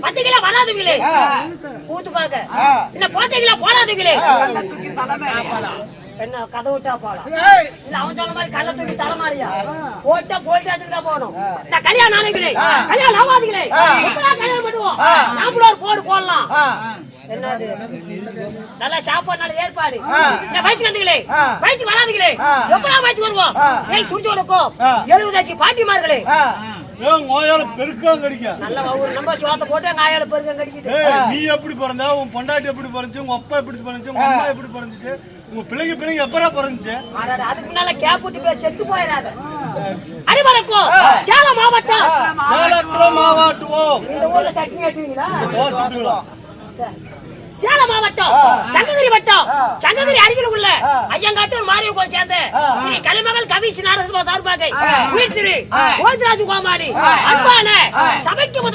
பாத்தீங்களா வராதுங்களே கூத்து பாக்க என்ன பாத்தீங்களா போடாதீங்களே என்ன கதை விட்டா போலாம் இல்ல அவன் சொன்ன மாதிரி கல்ல தூக்கி தலைமாறியா போட்டா போயிட்டு போகணும் நான் கல்யாணம் ஆனீங்களே கல்யாணம் ஆகாதீங்களே கல்யாணம் பண்ணுவோம் நாமளும் ஒரு போடு போடலாம் என்னது நல்லா சாப்பாடு ஏற்பாடு வயிற்று வந்தீங்களே வயிற்று வராதுங்களே எப்படா வயிற்று வருவோம் ஏய் துடிச்சு கொடுக்கும் 70 பாட்டிமார்களே பெருக்கம் கிடைக்கும் நல்ல ஒரு நம்ம சோத்த போட்டு ஆயால பெருக்கம் கிடைக்குது நீ எப்படி பிறந்த உன் பொண்டாட்டி எப்படி பிறந்துச்சு உங்க அப்பா எப்படி பிறந்துச்சு உங்க அம்மா எப்படி பிறந்துச்சு உங்க பிள்ளைங்க எப்பரா பிறந்துச்சு அதுக்கு முன்னால கேப்புட்டி போய் செத்து போயிடாத அடிவரக்கும் சேலம் மாவட்டம் இந்த ஊர்ல சட்னி ஏட்டுவீங்களா சேலம் மாவட்டம் சங்ககிரி வட்டம் சங்ககிரி அருகில் உள்ள ஐயங்காட்டூர் மாரியம்மன் கோயில் சேர்ந்த ஸ்ரீ கலைமகள் கவிசி நாடக சார்பாக வீட்டிரு கோவிந்தராஜ் கோமாளி அன்பான சபைக்கு